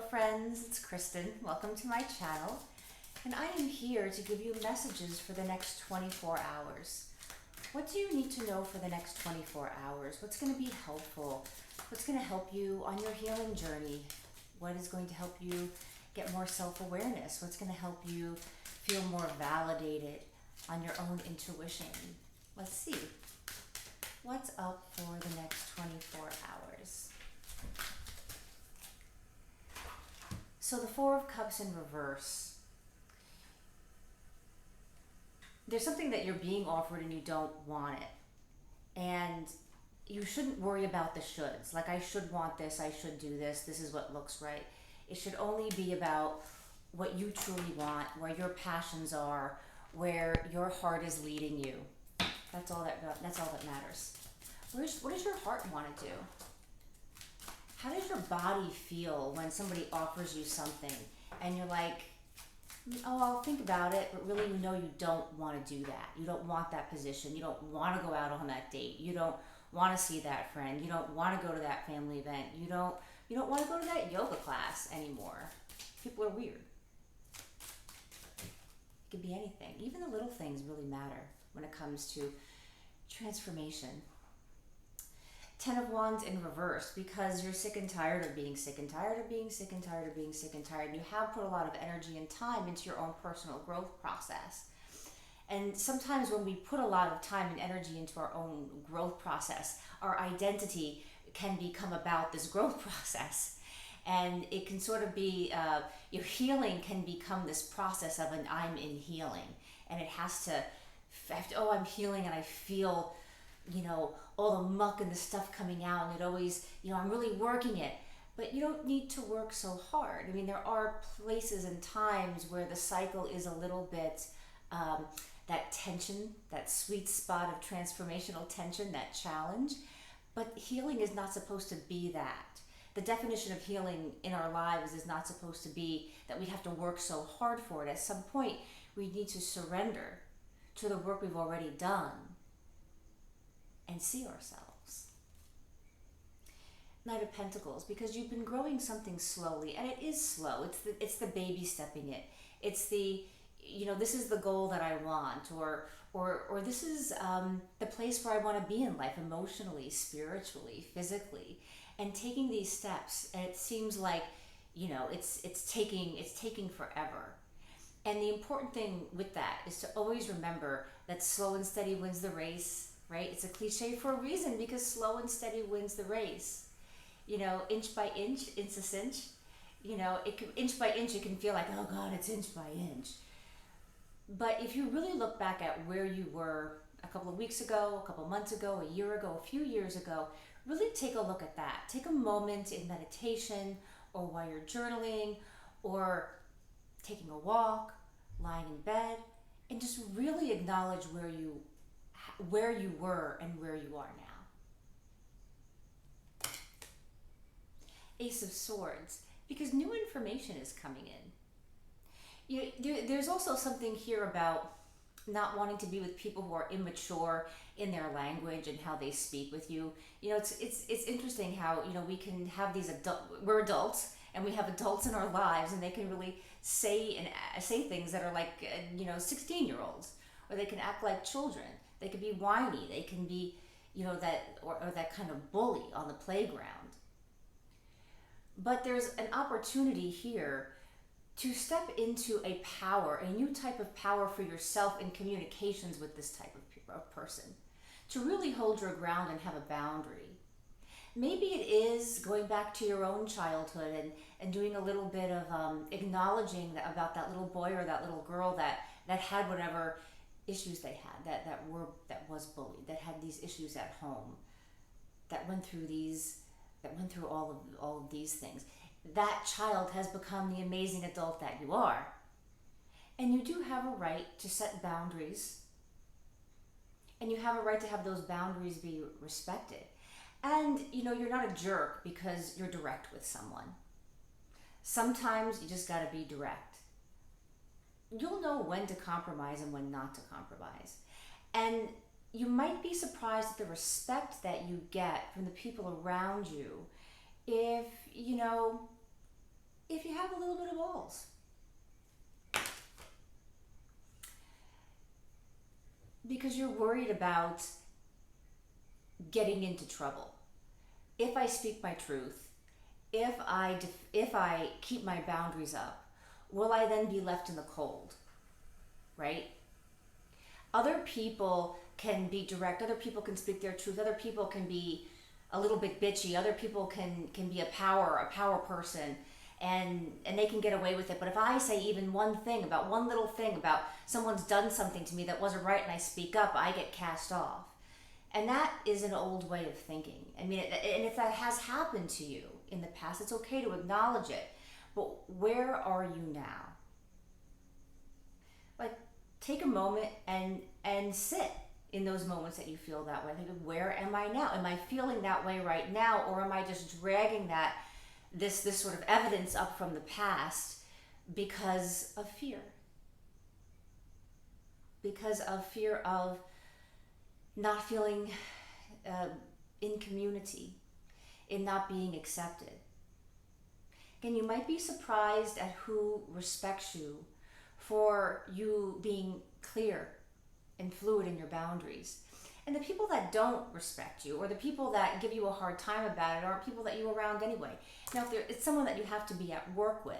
friends, it's Kristen. Welcome to my channel. And I am here to give you messages for the next 24 hours. What do you need to know for the next 24 hours? What's going to be helpful? What's going to help you on your healing journey? What is going to help you get more self-awareness? What's going to help you feel more validated on your own intuition? Let's see. What's up for the next 24 hours? So the Four of Cups in reverse. There's something that you're being offered and you don't want it. And you shouldn't worry about the shoulds. Like, I should want this, I should do this, this is what looks right. It should only be about what you truly want, where your passions are, where your heart is leading you. That's all that matters. What does your heart want to do? How does your body feel when somebody offers you something and you're like, oh, I'll think about it, but really you know you don't want to do that. You don't want that position. You don't want to go out on that date. You don't want to see that friend. You don't want to go to that family event. You don't want to go to that yoga class anymore. People are weird. It could be anything. Even the little things really matter when it comes to transformation. 10 of Wands in reverse, because you're sick and tired of being sick and tired of being sick and tired of being sick and tired. You have put a lot of energy and time into your own personal growth process. And sometimes when we put a lot of time and energy into our own growth process, our identity can become about this growth process. And it can sort of be, your healing can become this process of an I'm in healing. And it has to, oh, I'm healing and I feel, all the muck and the stuff coming out, and it always, I'm really working it. But you don't need to work so hard. I mean, there are places and times where the cycle is a little bit, that tension, that sweet spot of transformational tension, that challenge. But healing is not supposed to be that. The definition of healing in our lives is not supposed to be that we have to work so hard for it. At some point, we need to surrender to the work we've already done and see ourselves. Knight of Pentacles, because you've been growing something slowly, and it is slow. It's the baby stepping it. It's the, this is the goal that I want, or this is the place where I want to be in life, emotionally, spiritually, physically, and taking these steps. And it seems like, it's taking forever. And the important thing with that is to always remember that slow and steady wins the race. Right? It's a cliche for a reason, because slow and steady wins the race. Inch by inch, inch a cinch. Inch by inch, it can feel like, oh God, it's inch by inch. But if you really look back at where you were a couple of weeks ago, a couple of months ago, a year ago, a few years ago, really take a look at that. Take a moment in meditation, or while you're journaling, or taking a walk, lying in bed, and just really acknowledge where you were and where you are now. Ace of Swords, because new information is coming in. There's also something here about not wanting to be with people who are immature in their language and how they speak with you. It's interesting how, we can have these we're adults, and we have adults in our lives, and they can really say things that are like, 16-year-olds, or they can act like children. They can be whiny. They can be, that kind of bully on the playground. But there's an opportunity here to step into a new type of power for yourself in communications with this type of person. To really hold your ground and have a boundary. Maybe it is going back to your own childhood and doing a little bit of acknowledging about that little boy or that little girl that had whatever issues they had, that was bullied, that had these issues at home, that went through all of these things. That child has become the amazing adult that you are. And you do have a right to set boundaries. And you have a right to have those boundaries be respected. And you're not a jerk because you're direct with someone. Sometimes you just gotta be direct. You'll know when to compromise and when not to compromise. And you might be surprised at the respect that you get from the people around you if, if you have a little bit of balls. Because you're worried about getting into trouble. If I speak my truth, if I keep my boundaries up, will I then be left in the cold? Right? Other people can be direct, other people can speak their truth, other people can be a little bit bitchy, other people can be a power person, and they can get away with it. But if I say even one little thing about someone's done something to me that wasn't right and I speak up, I get cast off. And that is an old way of thinking. I mean, and if that has happened to you in the past, it's okay to acknowledge it. But where are you now? Like, take a moment and sit in those moments that you feel that way. Think of, where am I now? Am I feeling that way right now, or am I just dragging this sort of evidence up from the past because of fear? Because of fear of not feeling in community, in not being accepted. Again, you might be surprised at who respects you for you being clear and fluid in your boundaries. And the people that don't respect you, or the people that give you a hard time about it, aren't people that you're around anyway. Now, if it's someone that you have to be at work with,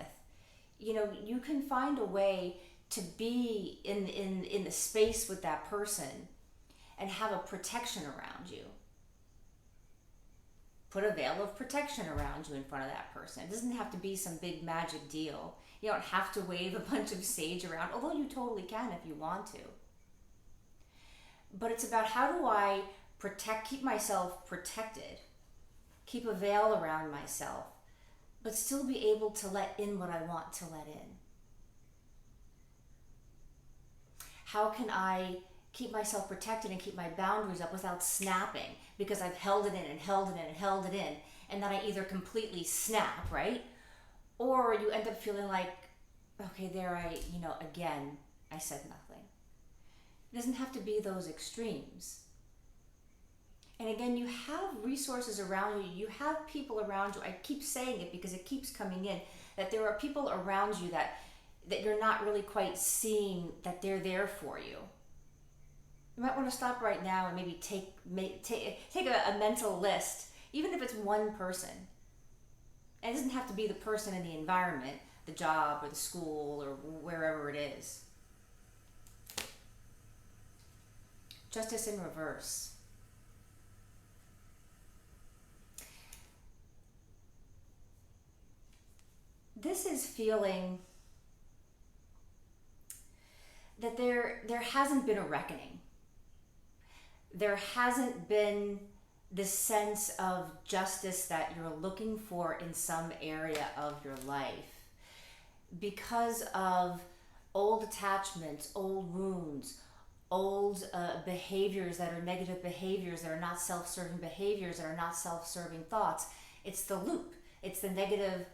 you can find a way to be in the space with that person and have a protection around you. Put a veil of protection around you in front of that person. It doesn't have to be some big magic deal. You don't have to wave a bunch of sage around, although you totally can if you want to. But it's about, how do I keep myself protected, keep a veil around myself, but still be able to let in what I want to let in? How can I keep myself protected and keep my boundaries up without snapping because I've held it in and held it in and held it in, and then I either completely snap, right? Or you end up feeling like, okay, again, I said nothing. It doesn't have to be those extremes. And again, you have resources around you. You have people around you. I keep saying it because it keeps coming in, that there are people around you that you're not really quite seeing that they're there for you. You might want to stop right now and maybe take a mental list, even if it's one person. And it doesn't have to be the person in the environment, the job or the school or wherever it is. Justice in reverse. This is feeling that there hasn't been a reckoning. There hasn't been this sense of justice that you're looking for in some area of your life because of old attachments, old wounds, old behaviors that are negative behaviors, that are not self-serving behaviors, that are not self-serving thoughts. It's the loop. It's the negative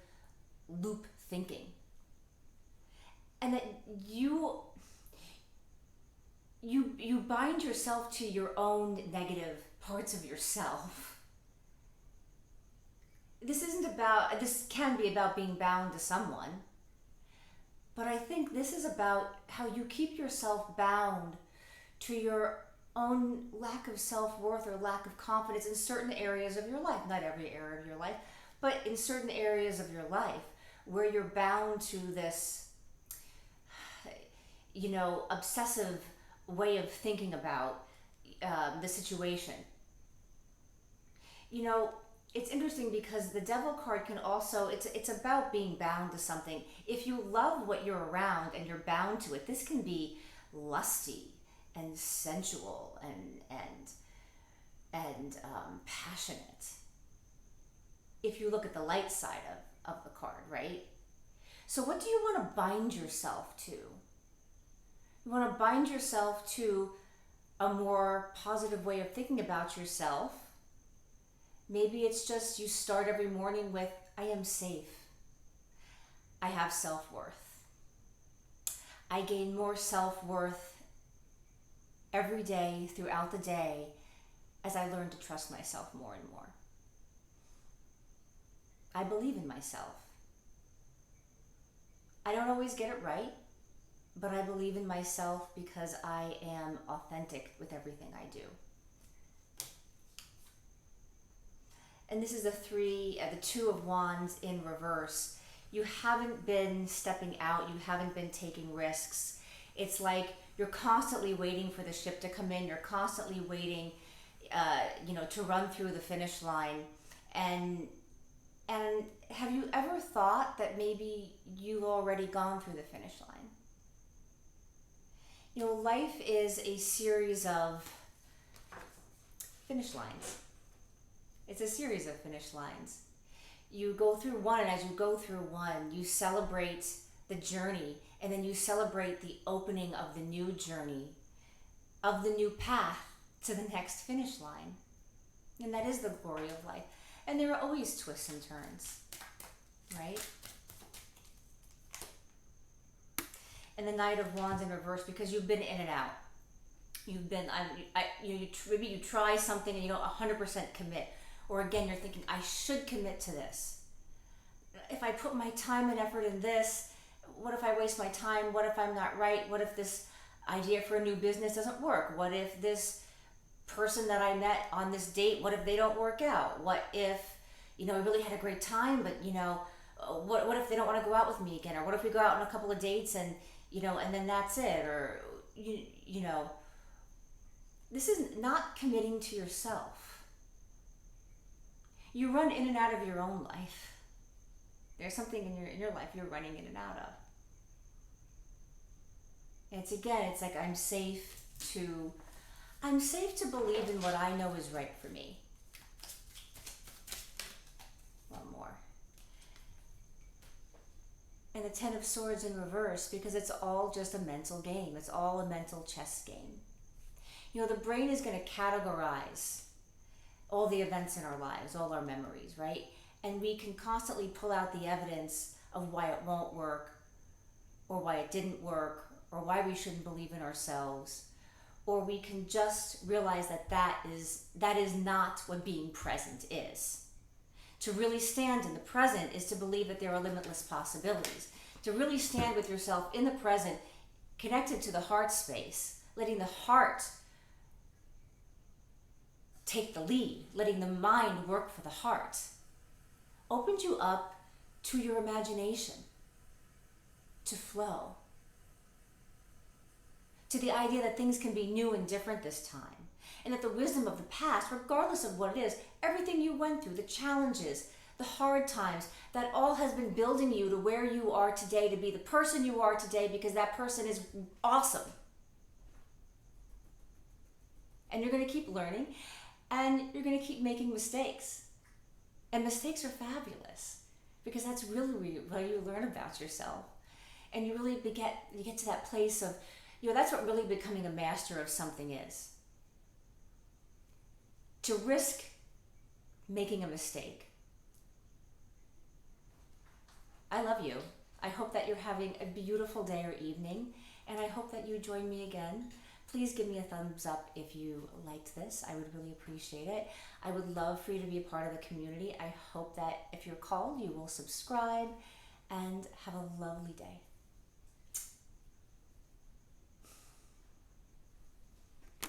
loop thinking. And that you bind yourself to your own negative parts of yourself. This can be about being bound to someone, but I think this is about how you keep yourself bound to your own lack of self-worth or lack of confidence in certain areas of your life. Not every area of your life, but in certain areas of your life where you're bound to this, obsessive way of thinking about the situation. It's interesting because the devil card can also, it's about being bound to something. If you love what you're around and you're bound to it, this can be lusty and sensual and passionate. If you look at the light side of the card, right? So what do you want to bind yourself to? You want to bind yourself to a more positive way of thinking about yourself. Maybe it's just you start every morning with, I am safe. I have self-worth. I gain more self-worth every day throughout the day as I learn to trust myself more and more. I believe in myself. I don't always get it right, but I believe in myself because I am authentic with everything I do. And this is the Two of Wands in reverse. You haven't been stepping out, you haven't been taking risks. It's like you're constantly waiting for the ship to come in, you're constantly waiting, to run through the finish line. And have you ever thought that maybe you've already gone through the finish line? Life is a series of finish lines. It's a series of finish lines. You go through one, and as you go through one, you celebrate the journey, and then you celebrate the opening of the new journey, of the new path to the next finish line. And that is the glory of life. And there are always twists and turns, right? And the Knight of Wands in reverse, because you've been in and out. You've been, maybe you try something and you don't 100% commit. Or again, you're thinking, I should commit to this. If I put my time and effort in this, what if I waste my time? What if I'm not right? What if this idea for a new business doesn't work? What if this person that I met on this date, what if they don't work out? What if, I really had a great time, but, what if they don't want to go out with me again? Or what if we go out on a couple of dates and, and then that's it? Or, this is not committing to yourself. You run in and out of your own life. There's something in your life you're running in and out of. And it's like I'm safe to believe in what I know is right for me. One more. And the Ten of Swords in reverse, because it's all just a mental game. It's all a mental chess game. The brain is going to categorize all the events in our lives, all our memories, right? And we can constantly pull out the evidence of why it won't work, or why it didn't work, or why we shouldn't believe in ourselves. Or we can just realize that is not what being present is. To really stand in the present is to believe that there are limitless possibilities. To really stand with yourself in the present, connected to the heart space, letting the heart take the lead, letting the mind work for the heart, opens you up to your imagination, to flow, to the idea that things can be new and different this time, and that the wisdom of the past, regardless of what it is, everything you went through, the challenges, the hard times, that all has been building you to where you are today, to be the person you are today, because that person is awesome. And you're going to keep learning, and you're going to keep making mistakes. And mistakes are fabulous, because that's really where you learn about yourself. And you really get to that place of, that's what really becoming a master of something is. To risk making a mistake. I love you. I hope that you're having a beautiful day or evening, and I hope that you join me again. Please give me a thumbs up if you liked this. I would really appreciate it. I would love for you to be a part of the community. I hope that if you're called, you will subscribe, and have a lovely day.